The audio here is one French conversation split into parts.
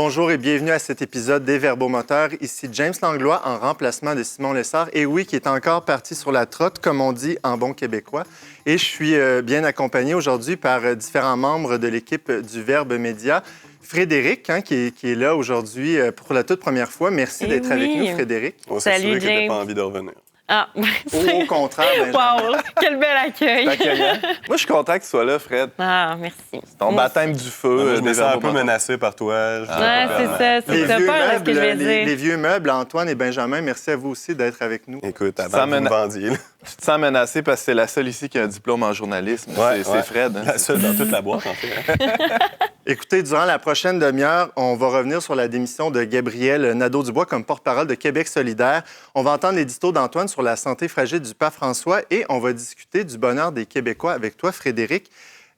Bonjour et bienvenue à cet épisode des Verbomoteurs. Ici James Langlois en remplacement de Simon Lessard. Et oui, qui est encore parti sur la trotte, comme on dit en bon québécois. Et je suis bien accompagné aujourd'hui par différents membres de l'équipe du Verbe Média. Frédéric, qui est là aujourd'hui pour la toute première fois. Merci d'être avec nous, Frédéric. On s'est assuré Salut, que tu n'avais James. pas envie de revenir. Ah, Au contraire, Benjamin. wow, quel bel accueil. Moi, je suis content que tu sois là, Fred. Ah, merci. Ton Moi baptême du feu. Moi, je me des sens un peu Verbomoteurs. menacé par toi. Ouais, c'est ça. Les C'est vieux, peur de ce que je vais meubles, dire. les vieux meubles, Antoine et Benjamin, merci à vous aussi d'être avec nous. Écoute, Ça avant que vous me mena- vendiez. là. Tu te sens menacé parce que c'est la seule ici qui a un diplôme en journalisme. C'est Fred. Hein? La seule dans toute la boîte, en fait. Écoutez, durant la prochaine demi-heure, on va revenir sur la démission de Gabriel Nadeau-Dubois comme porte-parole de Québec solidaire. On va entendre l'édito d'Antoine sur la santé fragile du pape François et on va discuter du bonheur des Québécois avec toi, Frédéric.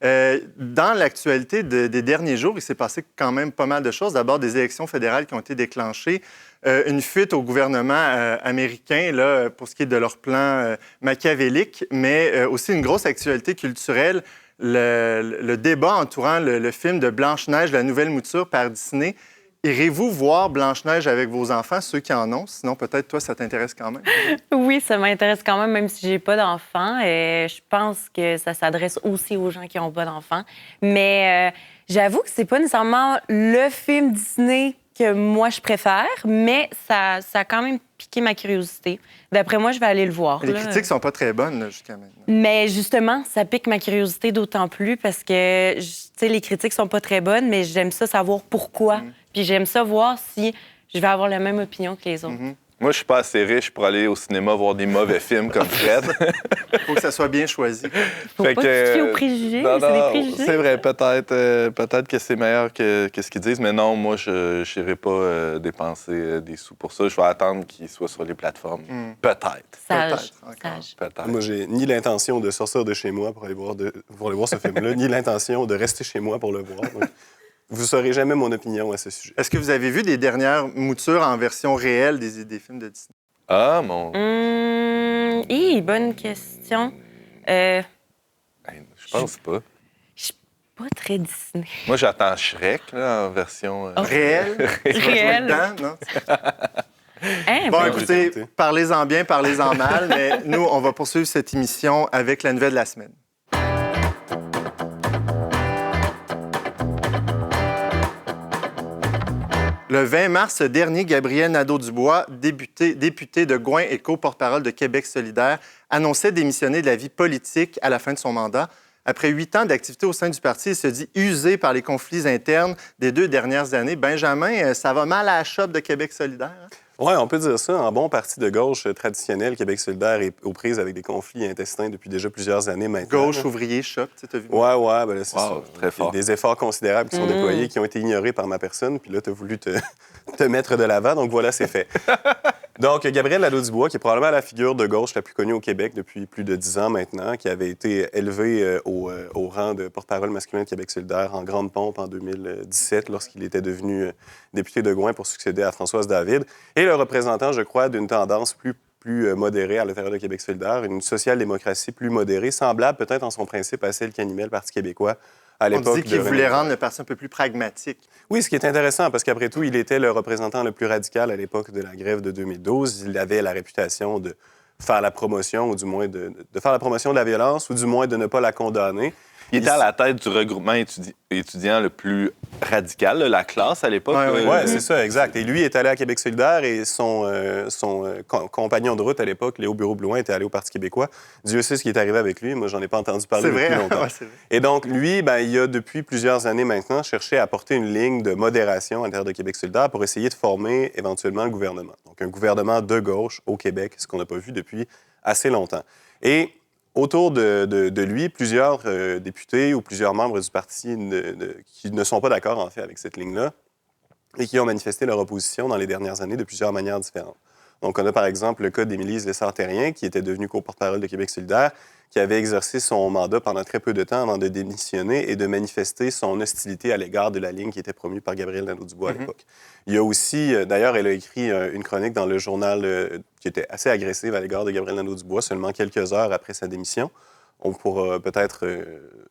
Dans l'actualité des derniers jours, il s'est passé quand même pas mal de choses. D'abord, des élections fédérales qui ont été déclenchées, une fuite au gouvernement américain là, pour ce qui est de leur plan machiavélique, mais aussi une grosse actualité culturelle. Le débat entourant le film de Blanche-Neige, la nouvelle mouture par Disney. Irez-vous voir Blanche-Neige avec vos enfants, ceux qui en ont? Sinon, peut-être, toi, ça t'intéresse quand même. Oui, ça m'intéresse quand même si j'ai pas d'enfants. Je pense que ça s'adresse aussi aux gens qui n'ont pas d'enfants. Mais j'avoue que c'est pas nécessairement le film Disney que moi, je préfère, mais ça a quand même piqué ma curiosité. D'après moi, je vais aller le voir. Les là. critiques sont pas très bonnes là, jusqu'à maintenant. Mais justement, ça pique ma curiosité d'autant plus parce que, tu sais, les critiques sont pas très bonnes, mais j'aime ça savoir pourquoi. Puis j'aime ça voir si je vais avoir la même opinion que les autres. Moi, je suis pas assez riche pour aller au cinéma voir des mauvais films comme Fred. Il faut que ça soit bien choisi. Faut pas que tu te fies aux préjugés, non, c'est des non, préjugés. c'est vrai, peut-être que c'est meilleur que ce qu'ils disent, mais non, moi, je n'irai pas dépenser des sous pour ça. Je vais attendre qu'ils soient sur les plateformes. Peut-être. Sage, Peut-être encore. sage. Peut-être. Moi, j'ai ni l'intention de sortir de chez moi pour aller voir ce film-là, ni l'intention de rester chez moi pour le voir. Donc, vous ne saurez jamais mon opinion à ce sujet. Est-ce que vous avez vu des dernières moutures en version réelle des films de Disney? Ah, mon... Bonne question. Je pense pas. Je suis pas très Disney. Moi, j'attends Shrek, là, en version... Réel? Réel. Dedans, non? Hein, Bon, ben, écoutez, écouté. parlez-en bien, parlez-en mal, mais nous, on va poursuivre cette émission avec la nouvelle de la semaine. Le 20 mars dernier, Gabriel Nadeau-Dubois, député de Gouin et co-porte-parole de Québec solidaire, annonçait démissionner de la vie politique à la fin de son mandat. Après 8 ans d'activité au sein du parti, il se dit usé par les conflits internes des 2 dernières années. Benjamin, ça va mal à la shop de Québec solidaire? Hein? Oui, on peut dire ça. En bon parti de gauche traditionnel, Québec solidaire est aux prises avec des conflits intestins depuis déjà plusieurs années maintenant. Gauche, ouvrier, shop, tu as vu? Ouais, ben là, c'est Wow, ça. très fort. Des efforts considérables qui sont déployés, qui ont été ignorés par ma personne, puis là, tu as voulu te mettre de l'avant, donc voilà, c'est fait. Donc, Gabriel Nadeau-Dubois, qui est probablement la figure de gauche la plus connue au Québec depuis plus de 10 ans maintenant, qui avait été élevé au rang de porte-parole masculin de Québec solidaire en grande pompe en 2017, lorsqu'il était devenu député de Gouin pour succéder à Françoise David, et le représentant, je crois, d'une tendance plus modérée à l'intérieur de Québec solidaire, une social-démocratie plus modérée, semblable peut-être en son principe à celle qu'animait le Parti québécois à On l'époque. dit qu'il de voulait René rendre le parti un peu plus pragmatique. Oui, ce qui est intéressant, parce qu'après tout, il était le représentant le plus radical à l'époque de la grève de 2012. Il avait la réputation de faire la promotion, ou du moins de faire la promotion de la violence, ou du moins de ne pas la condamner. Il était à la tête du regroupement étudiant le plus radical, là, la classe à l'époque. Oui, c'est ça, exact. Et lui est allé à Québec solidaire et son compagnon de route à l'époque, Léo Bureau-Blouin, était allé au Parti québécois. Dieu sait ce qui est arrivé avec lui. Moi, j'en ai pas entendu parler C'est depuis vrai, longtemps. ouais, c'est vrai. Et donc, lui, il a depuis plusieurs années maintenant cherché à porter une ligne de modération à l'intérieur de Québec solidaire pour essayer de former éventuellement le gouvernement. Donc, un gouvernement de gauche au Québec, ce qu'on n'a pas vu depuis assez longtemps. Et autour de lui, plusieurs députés ou plusieurs membres du parti qui ne sont pas d'accord, en fait, avec cette ligne-là et qui ont manifesté leur opposition dans les dernières années de plusieurs manières différentes. Donc, on a par exemple le cas d'Émilise Lessard-Terrien, qui était devenue co-porte-parole de Québec solidaire, qui avait exercé son mandat pendant très peu de temps avant de démissionner et de manifester son hostilité à l'égard de la ligne qui était promue par Gabriel Nadeau-Dubois à l'époque. Il y a aussi, d'ailleurs, elle a écrit une chronique dans le journal qui était assez agressive à l'égard de Gabriel Nadeau-Dubois, seulement quelques heures après sa démission. on pourra peut-être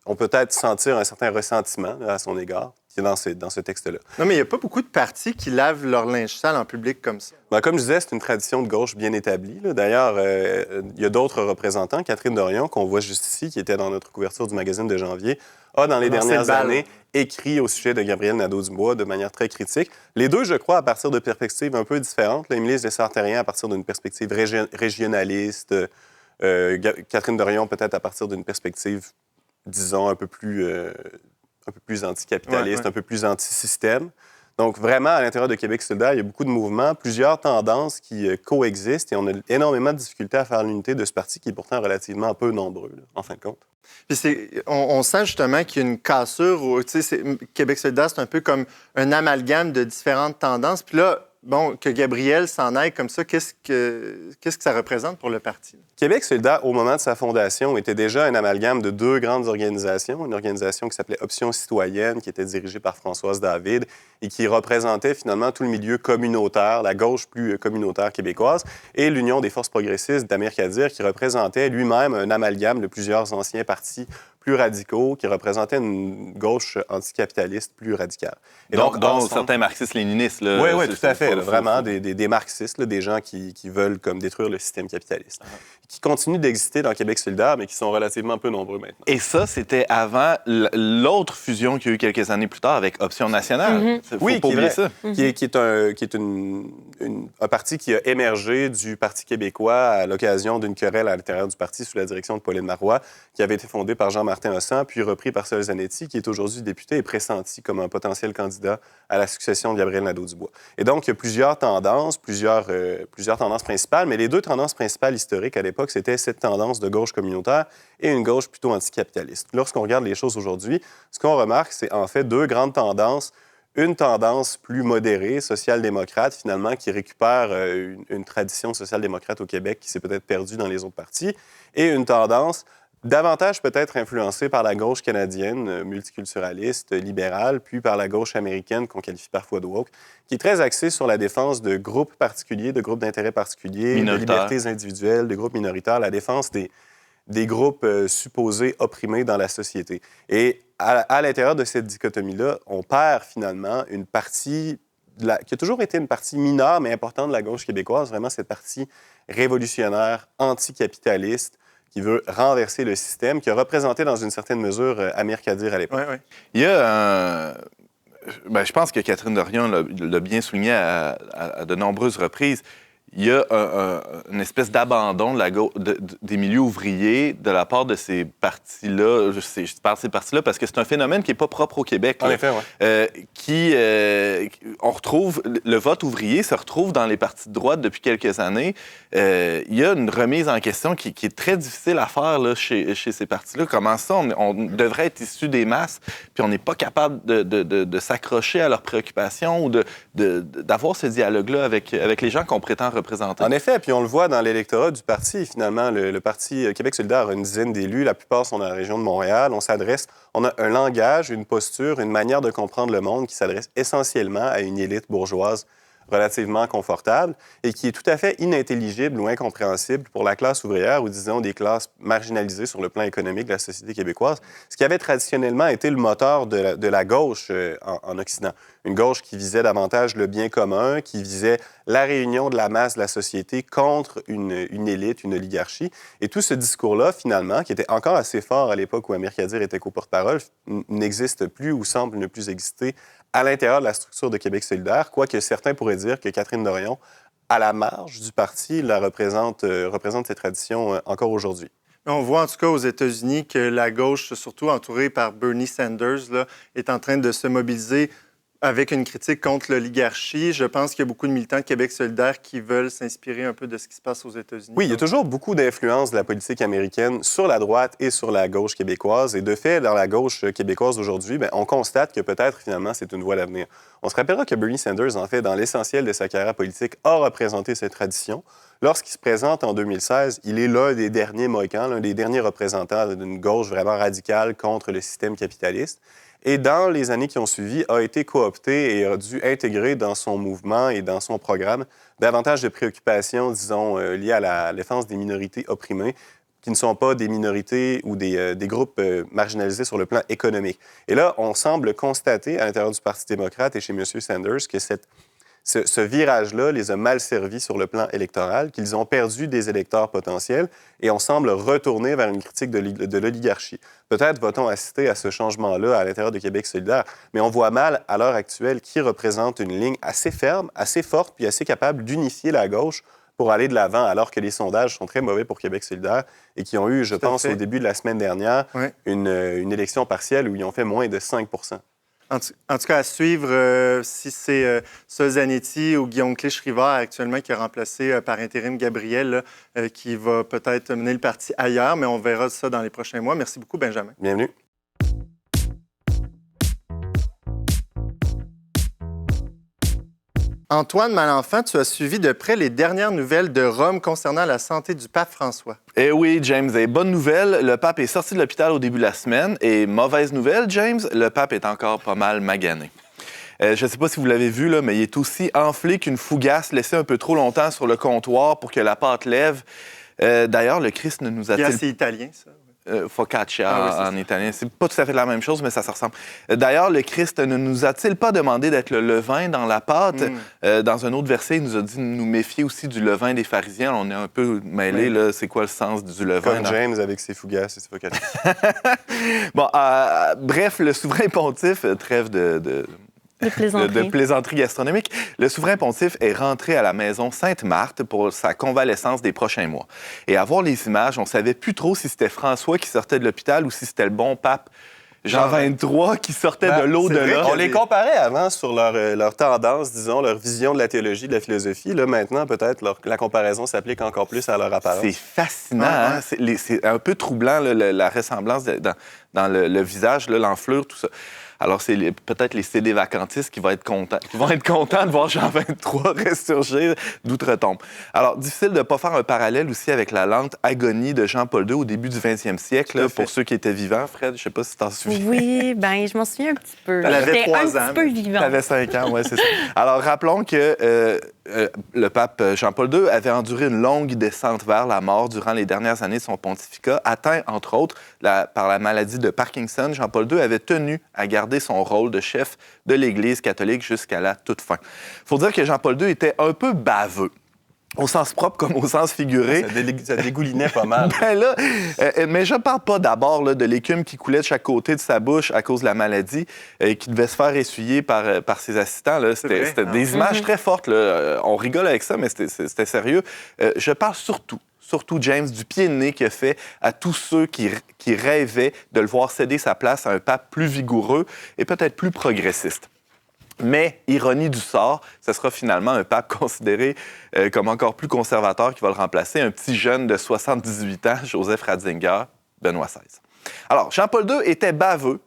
on peut peut-être sentir un certain ressentiment là, à son égard qui est dans ce texte-là. Non, mais il n'y a pas beaucoup de partis qui lavent leur linge sale en public comme ça. Ben, comme je disais, c'est une tradition de gauche bien établie, là. D'ailleurs, il y a d'autres représentants, Catherine Dorion, qu'on voit juste ici, qui était dans notre couverture du magazine de janvier, a, dans les dernières années, écrit au sujet de Gabriel Nadeau-Dubois de manière très critique. Les deux, je crois, à partir de perspectives un peu différentes. Émilie Lessard-Terrien à partir d'une perspective régionaliste, Catherine Dorion peut-être à partir d'une perspective, disons, un peu plus anticapitaliste, un peu plus anti-système. Donc, vraiment, à l'intérieur de Québec solidaire, il y a beaucoup de mouvements, plusieurs tendances qui coexistent et on a énormément de difficultés à faire l'unité de ce parti qui est pourtant relativement peu nombreux, là, en fin de compte. Puis on sent justement qu'il y a une cassure. Québec solidaire, c'est un peu comme un amalgame de différentes tendances. Puis là, bon, que Gabriel s'en aille comme ça, qu'est-ce que ça représente pour le parti? Québec solidaire, au moment de sa fondation, était déjà un amalgame de deux grandes organisations. Une organisation qui s'appelait Option citoyenne, qui était dirigée par Françoise David et qui représentait finalement tout le milieu communautaire, la gauche plus communautaire québécoise, et l'Union des forces progressistes d'Amir Kadir, qui représentait lui-même un amalgame de plusieurs anciens partis plus radicaux, qui représentait une gauche anticapitaliste plus radicale. Et donc certains marxistes-léninistes. Oui, tout à fait. Vraiment, des marxistes, là, des gens qui veulent comme détruire le système capitaliste. Qui continuent d'exister dans Québec solidaire, mais qui sont relativement peu nombreux maintenant. Et ça, c'était avant l'autre fusion qu'il y a eu quelques années plus tard avec Option nationale. Oui, qui est un parti qui a émergé du Parti québécois à l'occasion d'une querelle à l'intérieur du parti sous la direction de Pauline Marois, qui avait été fondée par Jean-Martin Hossan, puis repris par Sol Zanetti, qui est aujourd'hui député et pressenti comme un potentiel candidat à la succession de Gabriel Nadeau-Dubois. Et donc, il y a plusieurs tendances principales, mais les deux tendances principales historiques à l'époque, c'était cette tendance de gauche communautaire et une gauche plutôt anticapitaliste. Lorsqu'on regarde les choses aujourd'hui, ce qu'on remarque, c'est en fait deux grandes tendances. Une tendance plus modérée, social-démocrate, finalement, qui récupère une tradition social-démocrate au Québec qui s'est peut-être perdue dans les autres partis, et une tendance davantage peut-être influencée par la gauche canadienne, multiculturaliste, libérale, puis par la gauche américaine, qu'on qualifie parfois de woke, qui est très axée sur la défense de groupes particuliers, de groupes d'intérêt particuliers, de libertés individuelles, de groupes minoritaires, la défense des groupes supposés opprimés dans la société. Et à l'intérieur de cette dichotomie-là, on perd finalement une partie qui a toujours été une partie mineure, mais importante de la gauche québécoise, vraiment cette partie révolutionnaire, anticapitaliste, qui veut renverser le système, qui a représenté dans une certaine mesure Amir Kadir à l'époque. Oui. Il y a je pense que Catherine Dorion l'a bien souligné à de nombreuses reprises. Il y a une espèce d'abandon des milieux ouvriers de la part de ces partis-là. Je parle de ces partis-là parce que c'est un phénomène qui n'est pas propre au Québec. En effet, oui. On retrouve, le vote ouvrier se retrouve dans les partis de droite depuis quelques années. Il y a une remise en question qui est très difficile à faire là, chez ces partis-là. Comment ça, on devrait être issu des masses, puis on n'est pas capable de s'accrocher à leurs préoccupations ou d'avoir ce dialogue-là avec les gens qu'on prétend représenter. En effet, puis on le voit dans l'électorat du parti. Finalement, le Parti Québec solidaire a une dizaine d'élus. La plupart sont dans la région de Montréal. On a un langage, une posture, une manière de comprendre le monde qui s'adresse essentiellement à une élite bourgeoise relativement confortable et qui est tout à fait inintelligible ou incompréhensible pour la classe ouvrière ou, disons, des classes marginalisées sur le plan économique de la société québécoise, ce qui avait traditionnellement été le moteur de la gauche en Occident. Une gauche qui visait davantage le bien commun, qui visait la réunion de la masse de la société contre une élite, une oligarchie. Et tout ce discours-là, finalement, qui était encore assez fort à l'époque où Amir Kadir était co-porte-parole, n'existe plus ou semble ne plus exister à l'intérieur de la structure de Québec solidaire, quoique certains pourraient dire que Catherine Dorion, à la marge du parti, représente cette tradition encore aujourd'hui. On voit en tout cas aux États-Unis que la gauche, surtout entourée par Bernie Sanders, là, est en train de se mobiliser avec une critique contre l'oligarchie. Je pense qu'il y a beaucoup de militants de Québec solidaire qui veulent s'inspirer un peu de ce qui se passe aux États-Unis. Oui, il y a toujours beaucoup d'influence de la politique américaine sur la droite et sur la gauche québécoise. Et de fait, dans la gauche québécoise aujourd'hui, on constate que peut-être, finalement, c'est une voie d'avenir. On se rappellera que Bernie Sanders, en fait, dans l'essentiel de sa carrière politique, a représenté cette tradition. Lorsqu'il se présente en 2016, il est l'un des derniers Mohicans, l'un des derniers représentants d'une gauche vraiment radicale contre le système capitaliste. Et dans les années qui ont suivi, a été coopté et a dû intégrer dans son mouvement et dans son programme davantage de préoccupations, disons, liées à la défense des minorités opprimées, qui ne sont pas des minorités ou des groupes marginalisés sur le plan économique. Et là, on semble constater à l'intérieur du Parti démocrate et chez M. Sanders que ce virage-là les a mal servis sur le plan électoral, qu'ils ont perdu des électeurs potentiels et on semble retourner vers une critique de l'oligarchie. Peut-être va-t-on assister à ce changement-là à l'intérieur de Québec solidaire, mais on voit mal, à l'heure actuelle, qui représente une ligne assez ferme, assez forte, puis assez capable d'unifier la gauche pour aller de l'avant, alors que les sondages sont très mauvais pour Québec solidaire et qui ont eu, je pense, au début de la semaine dernière, une élection partielle où ils ont fait moins de 5 %. En tout cas, à suivre si c'est Zanetti ou Guillaume Clich-Rivard actuellement qui a remplacé par intérim Gabriel qui va peut-être mener le parti ailleurs, mais on verra ça dans les prochains mois. Merci beaucoup, Benjamin. Bienvenue. Antoine Malenfant, tu as suivi de près les dernières nouvelles de Rome concernant la santé du pape François. Eh oui, James, et bonne nouvelle, le pape est sorti de l'hôpital au début de la semaine. Et mauvaise nouvelle, James, le pape est encore pas mal magané. Je ne sais pas si vous l'avez vu, là, mais il est aussi enflé qu'une fougasse laissée un peu trop longtemps sur le comptoir pour que la pâte lève. D'ailleurs, le Christ ne nous a-t-il... C'est italien, ça. Focaccia en italien. C'est pas tout à fait la même chose, mais ça se ressemble. D'ailleurs, le Christ ne nous a-t-il pas demandé d'être le levain dans la pâte? Dans un autre verset, il nous a dit de nous méfier aussi du levain des pharisiens. On est un peu mêlés, là. C'est quoi le sens du levain? Comme James avec ses fougasses et ses focaccia. Bon, bref, le souverain pontife, trêve de plaisanterie gastronomique. Le souverain pontife est rentré à la maison Sainte-Marthe pour sa convalescence des prochains mois. Et à voir les images, on ne savait plus trop si c'était François qui sortait de l'hôpital ou si c'était le bon pape Jean XXIII qui sortait de l'au-delà. On les comparait avant sur leur tendance, disons, leur vision de la théologie, de la philosophie. Là, maintenant, peut-être, la comparaison s'applique encore plus à leur apparence. C'est fascinant. Hein? C'est un peu troublant, là, la ressemblance dans le visage, là, l'enflure, tout ça. Alors, c'est peut-être les CD vacantistes qui vont être contents de voir Jean XXIII ressurgir d'outre-tombe. Alors, difficile de ne pas faire un parallèle aussi avec la lente agonie de Jean-Paul II au début du 20e siècle, là, pour ceux qui étaient vivants. Fred, je ne sais pas si tu t'en souviens. Oui, bien, je m'en souviens un petit peu. J'avais 3 ans. Un petit peu vivant. Tu avais 5 ans, oui, c'est ça. Alors, rappelons que le pape Jean-Paul II avait enduré une longue descente vers la mort durant les dernières années de son pontificat, atteint, entre autres, par la maladie de Parkinson. Jean-Paul II avait tenu à garder son rôle de chef de l'Église catholique jusqu'à la toute fin. Il faut dire que Jean-Paul II était un peu baveux. Au sens propre comme au sens figuré. Ça dégoulinait pas mal. Ben là, mais je ne parle pas d'abord là, de l'écume qui coulait de chaque côté de sa bouche à cause de la maladie et qui devait se faire essuyer par ses assistants. Là. C'était des images très fortes. Là. On rigole avec ça, mais c'était sérieux. Je parle surtout, James, du pied de nez qu'il a fait à tous ceux qui rêvaient de le voir céder sa place à un pape plus vigoureux et peut-être plus progressiste. Mais, ironie du sort, ce sera finalement un pape considéré comme encore plus conservateur qui va le remplacer, un petit jeune de 78 ans, Joseph Ratzinger, Benoît XVI. Alors, Jean-Paul II était baveux,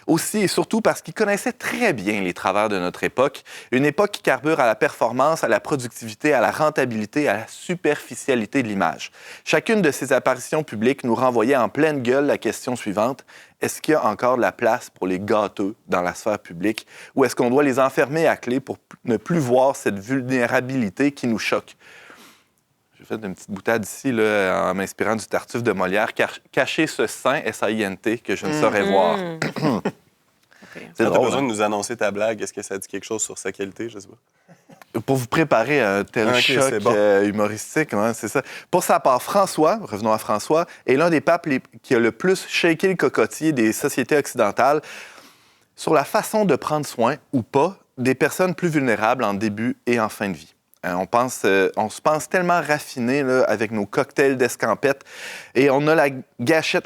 aussi et surtout parce qu'il connaissait très bien les travers de notre époque, une époque qui carbure à la performance, à la productivité, à la rentabilité, à la superficialité de l'image. Chacune de ces apparitions publiques nous renvoyait en pleine gueule la question suivante: est-ce qu'il y a encore de la place pour les gâteux dans la sphère publique ou est-ce qu'on doit les enfermer à clé pour ne plus voir cette vulnérabilité qui nous choque? J'ai fait une petite boutade ici là, en m'inspirant du Tartuffe de Molière. Cacher ce sein, S-A-I-N-T, que je ne saurais voir. Tu as besoin de nous annoncer ta blague. Est-ce que ça dit quelque chose sur sa qualité? Je sais pas. Pour vous préparer à un tel choc humoristique, hein, c'est ça. Pour sa part, François, revenons à François, est l'un des papes qui a le plus shaké le cocotier des sociétés occidentales sur la façon de prendre soin, ou pas, des personnes plus vulnérables en début et en fin de vie. On se pense tellement raffiné là, avec nos cocktails d'escampette et on a la gâchette,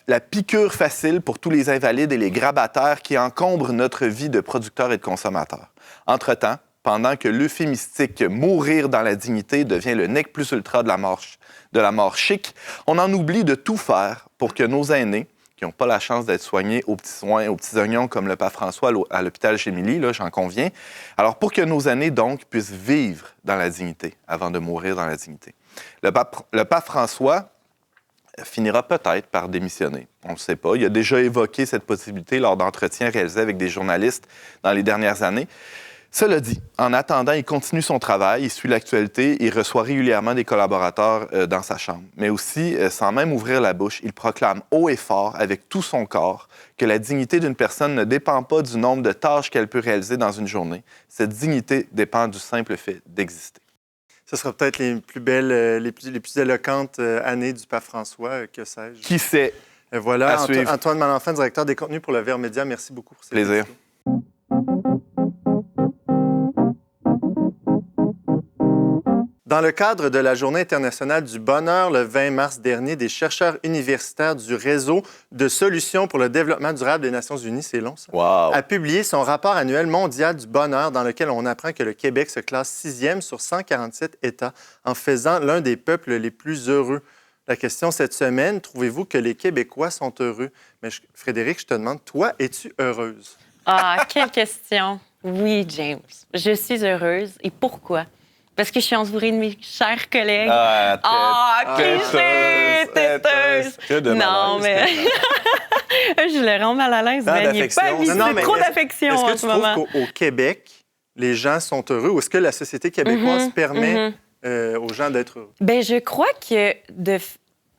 la piqûre facile pour tous les invalides et les grabataires qui encombrent notre vie de producteurs et de consommateurs. Entre-temps, pendant que l'euphémistique « mourir dans la dignité » devient le nec plus ultra de la mort chic, on en oublie de tout faire pour que nos aînés, qui n'ont pas la chance d'être soignés aux petits soins, aux petits oignons, comme le pape François à l'hôpital Gémilly, là, j'en conviens. Alors, pour que nos aînés, donc, puissent vivre dans la dignité avant de mourir dans la dignité. Le pape François finira peut-être par démissionner. On ne le sait pas. Il a déjà évoqué cette possibilité lors d'entretiens réalisés avec des journalistes dans les dernières années. Cela dit, en attendant, il continue son travail, il suit l'actualité, il reçoit régulièrement des collaborateurs dans sa chambre. Mais aussi, sans même ouvrir la bouche, il proclame haut et fort, avec tout son corps, que la dignité d'une personne ne dépend pas du nombre de tâches qu'elle peut réaliser dans une journée. Cette dignité dépend du simple fait d'exister. Ce sera peut-être les plus belles, les plus éloquentes années du pape François, que sais-je. Qui sait? Voilà, À suivre. Antoine Malenfant, directeur des contenus pour le Verbe Média, merci beaucoup pour cette Plaisir. vidéo. Dans le cadre de la Journée internationale du bonheur, le 20 mars dernier, des chercheurs universitaires du Réseau de solutions pour le développement durable des Nations unies, c'est long ça, Wow! a publié son rapport annuel mondial du bonheur dans lequel on apprend que le Québec se classe 6e sur 147 États en faisant l'un des peuples les plus heureux. La question cette semaine, trouvez-vous que les Québécois sont heureux? Mais Frédéric, je te demande, toi, es-tu heureuse? Ah, quelle question. Oui, James, je suis heureuse. Et pourquoi? Parce que je suis entourée de mes chers collègues. Cliché, têteuse. Que de Non, mais je le rends mal à l'aise. Tant Mais il n'est pas d'affection. habitué. Non, mais Trop est-ce- d'affection Est-ce en que ce tu trouves moment. qu'au Québec, les gens sont heureux ou est-ce que la société québécoise permet aux gens d'être heureux? Ben, je crois que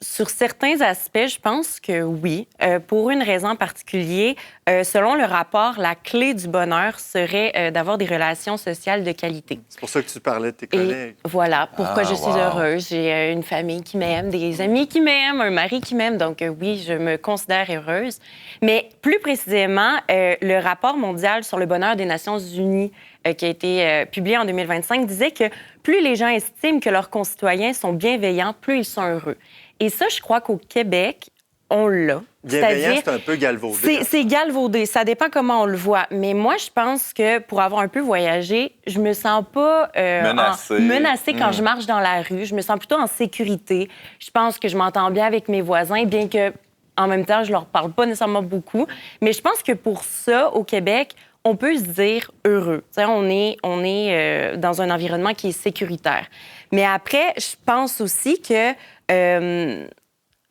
sur certains aspects, je pense que oui. Pour une raison en particulier, selon le rapport, la clé du bonheur serait d'avoir des relations sociales de qualité. C'est pour ça que tu parlais de tes Et collègues. voilà pourquoi je suis wow. heureuse. J'ai une famille qui m'aime, des amis qui m'aiment, un mari qui m'aime. Donc oui, je me considère heureuse. Mais plus précisément, le rapport mondial sur le bonheur des Nations unies qui a été publié en 2025 disait que plus les gens estiment que leurs concitoyens sont bienveillants, plus ils sont heureux. Et ça, je crois qu'au Québec, on l'a. Bienveillant, C'est-à-dire, c'est un peu galvaudé. c'est galvaudé. Ça dépend comment on le voit. Mais moi, je pense que pour avoir un peu voyagé, je me sens pas menacée quand je marche dans la rue. Je me sens plutôt en sécurité. Je pense que je m'entends bien avec mes voisins, bien que en même temps, je leur parle pas nécessairement beaucoup. Mais je pense que pour ça, au Québec, on peut se dire heureux. T'sais, on est dans un environnement qui est sécuritaire. Mais après, je pense aussi que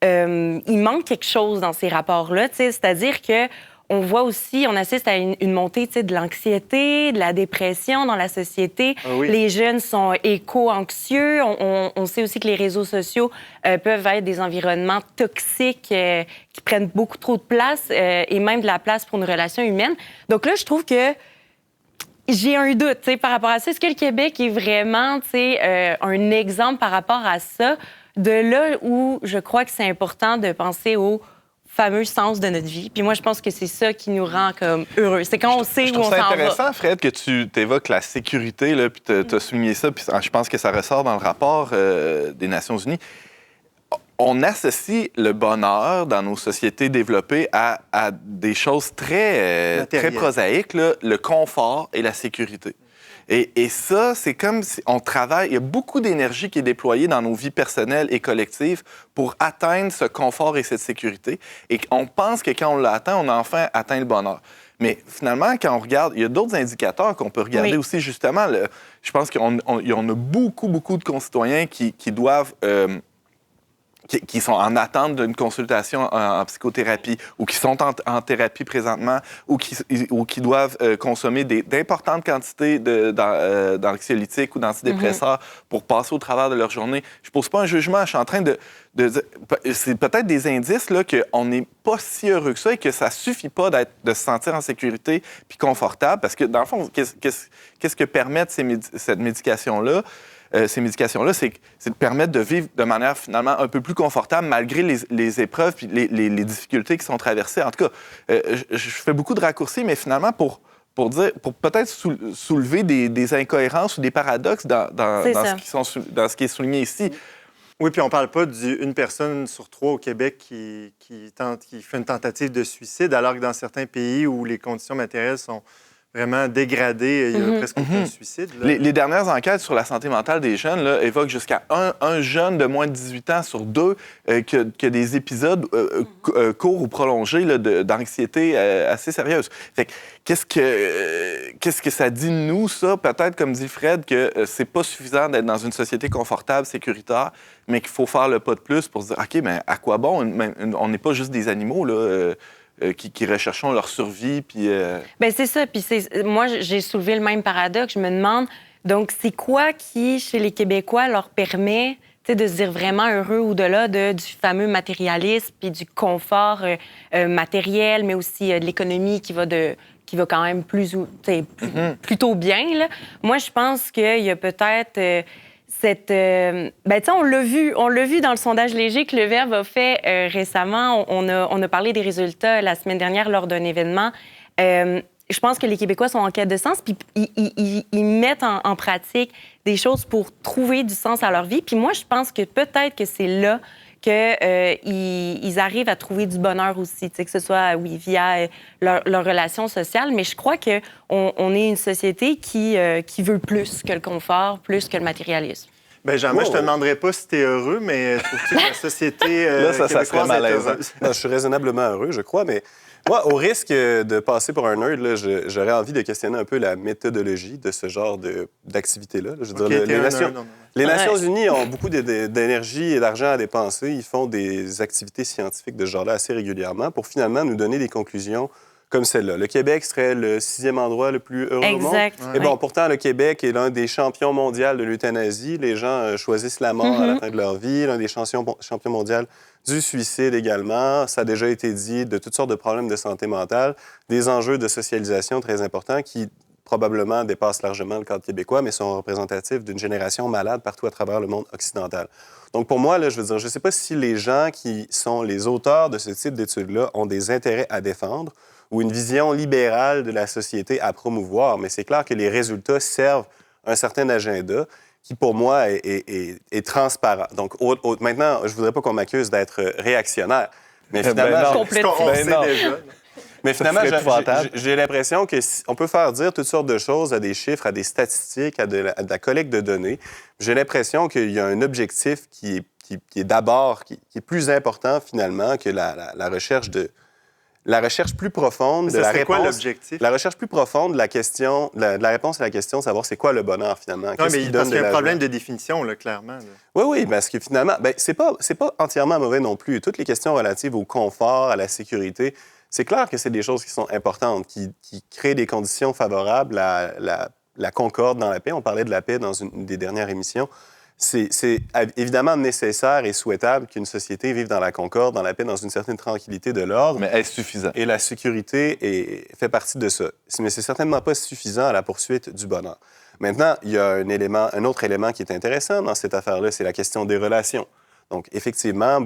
il manque quelque chose dans ces rapports-là. C'est-à-dire que on voit aussi, on assiste à une montée de l'anxiété, de la dépression dans la société. Ah oui. Les jeunes sont éco-anxieux. On sait aussi que les réseaux sociaux peuvent être des environnements toxiques qui prennent beaucoup trop de place et même de la place pour une relation humaine. Donc là, je trouve que j'ai un doute par rapport à ça. Est-ce que le Québec est vraiment un exemple par rapport à ça? De là où je crois que c'est important de penser au fameux sens de notre vie. Puis moi, je pense que c'est ça qui nous rend comme heureux. C'est quand on sait Je où on trouve ça s'en va. intéressant, Fred, que tu évoques la sécurité, là, puis tu as souligné ça, puis je pense que ça ressort dans le rapport des Nations unies. On associe le bonheur dans nos sociétés développées à des choses très prosaïques, là, le confort et la sécurité. Et ça, c'est comme si on travaille, il y a beaucoup d'énergie qui est déployée dans nos vies personnelles et collectives pour atteindre ce confort et cette sécurité. Et on pense que quand on l'a atteint, on a enfin atteint le bonheur. Mais finalement, quand on regarde, il y a d'autres indicateurs qu'on peut regarder aussi, justement. Je pense qu'on a beaucoup de concitoyens qui doivent... qui sont en attente d'une consultation en psychothérapie ou qui sont en thérapie présentement ou qui doivent consommer d'importantes quantités d'anxiolytiques ou d'antidépresseurs pour passer au travers de leur journée. Je ne pose pas un jugement, je suis en train de dire... C'est peut-être des indices là, qu'on n'est pas si heureux que ça et que ça ne suffit pas de se sentir en sécurité puis confortable parce que, dans le fond, qu'est-ce que permettent cette médication-là? Ces médications-là, c'est de permettre de vivre de manière finalement un peu plus confortable malgré les épreuves et les difficultés qui sont traversées. En tout cas, je fais beaucoup de raccourcis, mais finalement, pour peut-être soulever des incohérences ou des paradoxes dans ce qui est souligné ici. Oui, puis on ne parle pas d'une personne sur 3 au Québec qui fait une tentative de suicide, alors que dans certains pays où les conditions matérielles sont vraiment dégradé, il y a presque aucun suicide. Là. Les dernières enquêtes sur la santé mentale des jeunes là, évoquent jusqu'à un jeune de moins de 18 ans sur 2 qui a des épisodes courts ou prolongés là, d'anxiété assez sérieuses. Fait que, qu'est-ce que ça dit de nous, ça? Peut-être, comme dit Fred, que c'est pas suffisant d'être dans une société confortable, sécuritaire, mais qu'il faut faire le pas de plus pour se dire, OK, mais à quoi bon? On n'est pas juste des animaux, là. qui recherchons leur survie. Puis, Bien, c'est ça. Puis moi, j'ai soulevé le même paradoxe. Je me demande, donc, c'est quoi qui, chez les Québécois, leur permet de se dire vraiment heureux au-delà du fameux matérialisme puis du confort matériel, mais aussi de l'économie qui va quand même plutôt bien. Là. Moi, je pense qu'il y a peut-être on l'a vu dans le sondage léger que le Verbe a fait récemment. On a parlé des résultats la semaine dernière lors d'un événement. Je pense que les Québécois sont en quête de sens, puis ils mettent en pratique des choses pour trouver du sens à leur vie. Puis moi, je pense que peut-être que c'est là qu'ils arrivent à trouver du bonheur aussi, que ce soit, via leur relation sociale. Mais je crois qu'on est une société qui veut plus que le confort, plus que le matérialisme. Bien, Jean, moi, je te demanderais pas si tu es heureux, mais trouves-tu que la société là, ça serait québécoise est malaisant. heureuse? Non, je suis raisonnablement heureux, je crois, mais moi, au risque de passer pour un nerd, là, j'aurais envie de questionner un peu la méthodologie de ce genre d'activité-là. Je veux dire, les Nations Unies ont beaucoup d'énergie et d'argent à dépenser. Ils font des activités scientifiques de ce genre-là assez régulièrement pour finalement nous donner des conclusions comme celle-là. Le Québec serait le 6e endroit le plus heureux au monde. Exact. Et bon, pourtant, le Québec est l'un des champions mondiaux de l'euthanasie. Les gens choisissent la mort à la fin de leur vie. L'un des champions mondiaux du suicide également. Ça a déjà été dit, de toutes sortes de problèmes de santé mentale, des enjeux de socialisation très importants qui probablement dépassent largement le cadre québécois, mais sont représentatifs d'une génération malade partout à travers le monde occidental. Donc, pour moi, là, je veux dire, je ne sais pas si les gens qui sont les auteurs de ce type d'études-là ont des intérêts à défendre ou une vision libérale de la société à promouvoir, mais c'est clair que les résultats servent un certain agenda qui, pour moi, est transparent. Donc, maintenant, je ne voudrais pas qu'on m'accuse d'être réactionnaire, mais finalement... Mais finalement, j'ai l'impression qu'on peut faire dire toutes sortes de choses à des chiffres, à des statistiques, à de la collecte de données. J'ai l'impression qu'il y a un objectif qui est d'abord, qui est plus important, finalement, que la recherche plus profonde de la réponse. Quoi l'objectif? La recherche plus profonde de la question, de la réponse à la question, savoir c'est quoi le bonheur, finalement. Oui, mais parce qu'il y a un problème de définition, là, clairement. Là. Oui, parce que finalement, c'est pas entièrement mauvais non plus. Toutes les questions relatives au confort, à la sécurité, c'est clair que c'est des choses qui sont importantes, qui créent des conditions favorables à la concorde dans la paix. On parlait de la paix dans une des dernières émissions. C'est évidemment nécessaire et souhaitable qu'une société vive dans la concorde, dans la paix, dans une certaine tranquillité de l'ordre. Mais est-ce suffisant? Et la sécurité fait partie de ça. Mais c'est certainement pas suffisant à la poursuite du bonheur. Maintenant, il y a un autre élément qui est intéressant dans cette affaire-là, c'est la question des relations. Donc, effectivement,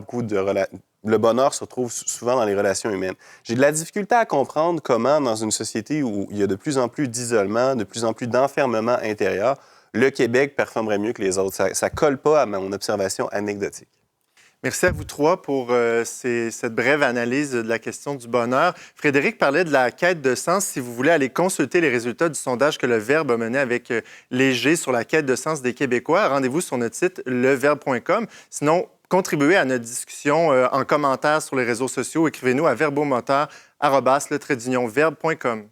le bonheur se retrouve souvent dans les relations humaines. J'ai de la difficulté à comprendre comment, dans une société où il y a de plus en plus d'isolement, de plus en plus d'enfermement intérieur, le Québec performerait mieux que les autres. Ça ne colle pas à mon observation anecdotique. Merci à vous trois pour cette brève analyse de la question du bonheur. Frédéric parlait de la quête de sens. Si vous voulez aller consulter les résultats du sondage que le Verbe a mené avec Léger sur la quête de sens des Québécois, rendez-vous sur notre site leverbe.com. Sinon, contribuez à notre discussion en commentaire sur les réseaux sociaux. Écrivez-nous à verbomoteur@verbe.com.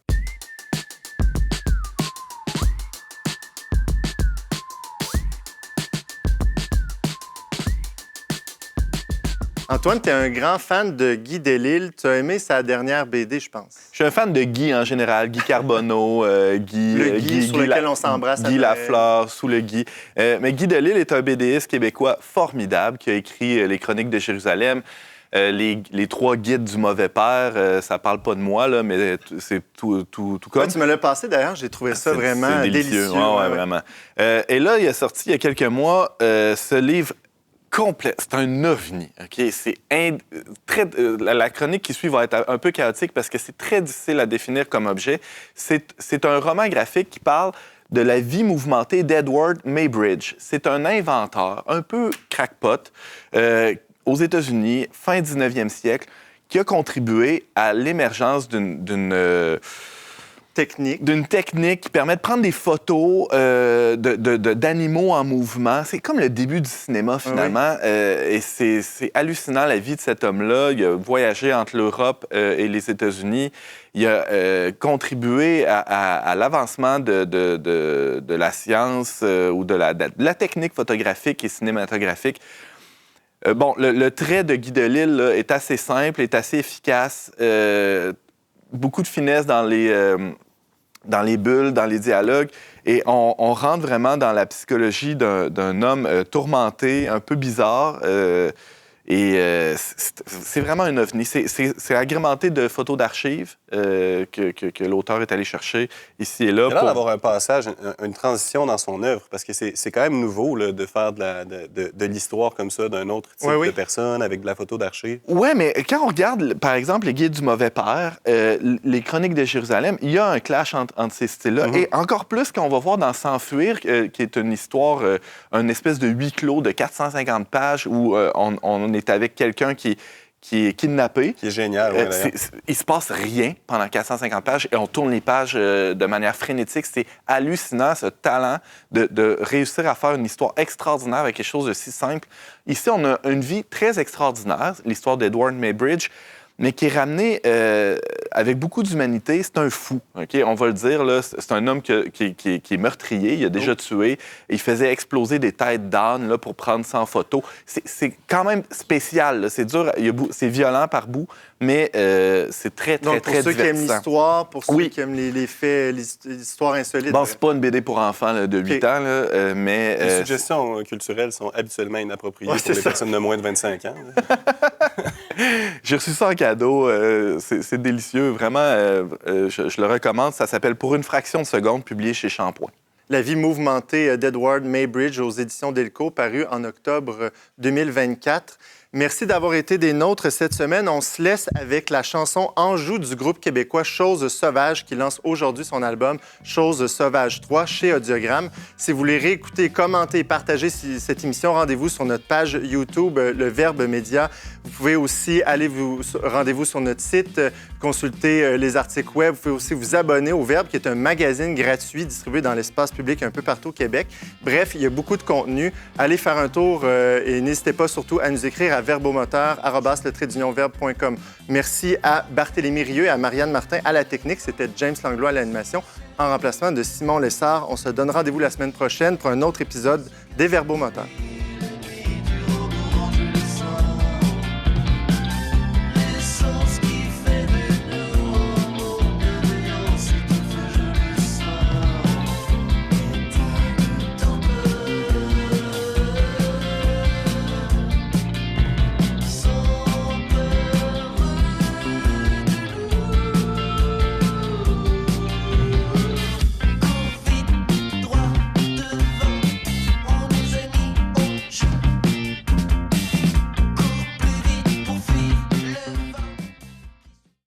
Antoine, tu es un grand fan de Guy Delisle. Tu as aimé sa dernière BD, je pense. Je suis un fan de Guy en général. Guy Carbonneau, Guy... Le Guy sur lequel on s'embrasse. Guy Lafleur, sous le Guy. Mais Guy Delisle est un BDiste québécois formidable qui a écrit Les Chroniques de Jérusalem, les 3 guides du mauvais père. Ça parle pas de moi, là, mais c'est tout comme... Ouais, tu me l'as passé, d'ailleurs. J'ai trouvé ça vraiment délicieux. Ouais, vraiment. Et là, il a sorti, il y a quelques mois, ce livre complet. C'est un ovni. Okay? La chronique qui suit va être un peu chaotique parce que c'est très difficile à définir comme objet. C'est un roman graphique qui parle de la vie mouvementée d'Edward Maybridge. C'est un inventeur un peu crackpot aux États-Unis, fin 19e siècle, qui a contribué à l'émergence d'une technique qui permet de prendre des photos d'animaux en mouvement. C'est comme le début du cinéma, finalement. Oui. Et c'est hallucinant, la vie de cet homme-là. Il a voyagé entre l'Europe et les États-Unis. Il a contribué à l'avancement de la science ou de la technique photographique et cinématographique. Bon, le trait de Guy Delisle là, est assez simple, est assez efficace. Beaucoup de finesse dans les bulles, dans les dialogues. Et on rentre vraiment dans la psychologie d'un homme tourmenté, un peu bizarre. C'est vraiment un ovni. C'est agrémenté de photos d'archives que l'auteur est allé chercher ici et là. Il a l'air d'avoir un passage, une transition dans son œuvre, parce que c'est quand même nouveau là, de faire de l'histoire comme ça d'un autre type de personne avec de la photo d'archives. Oui, mais quand on regarde, par exemple, les Guides du mauvais père, les Chroniques de Jérusalem, il y a un clash entre ces styles-là. Et encore plus qu'on va voir dans S'enfuir, qui est une histoire, une espèce de huis clos de 450 pages où on est avec quelqu'un qui est kidnappé. Qui est génial, oui, d'ailleurs. Il se passe rien pendant 450 pages et on tourne les pages de manière frénétique. C'est hallucinant, ce talent de réussir à faire une histoire extraordinaire avec quelque chose de si simple. Ici, on a une vie très extraordinaire, l'histoire d'Edward Maybridge, mais qui est ramenée avec beaucoup d'humanité. C'est un fou, OK? On va le dire, là, c'est un homme qui est meurtrier, il a déjà tué. Il faisait exploser des têtes d'âne là, pour prendre ça en photo. C'est quand même spécial, là. C'est dur, c'est violent par bout, mais c'est très Donc, pour ceux qui aiment l'histoire, pour ceux qui aiment les faits, l'histoire insolite. Bon, c'est pas une BD pour enfants là, de 8 ans, là, mais... Les suggestions culturelles sont habituellement inappropriées pour les personnes de moins de 25 ans. J'ai reçu ça en cadeau. C'est délicieux. Vraiment, je le recommande. Ça s'appelle Pour une fraction de seconde, publié chez Shampoing. La vie mouvementée d'Edward Maybridge aux éditions Delco, paru en octobre 2024. Merci d'avoir été des nôtres cette semaine. On se laisse avec la chanson Anjou du groupe québécois Chose Sauvage qui lance aujourd'hui son album Chose Sauvage 3 chez Audiogramme. Si vous voulez réécouter, commenter, partager cette émission, rendez-vous sur notre page YouTube, Le Verbe Média. Vous pouvez aussi rendez-vous sur notre site, consulter les articles web. Vous pouvez aussi vous abonner au Verbe, qui est un magazine gratuit distribué dans l'espace public un peu partout au Québec. Bref, il y a beaucoup de contenu. Allez faire un tour et n'hésitez pas surtout à nous écrire à verbomoteur@le-verbe.com. Merci à Barthélémy Rieu et à Marianne Martin à la technique. C'était James Langlois à l'animation en remplacement de Simon Lessard. On se donne rendez-vous la semaine prochaine pour un autre épisode des Verbomoteurs.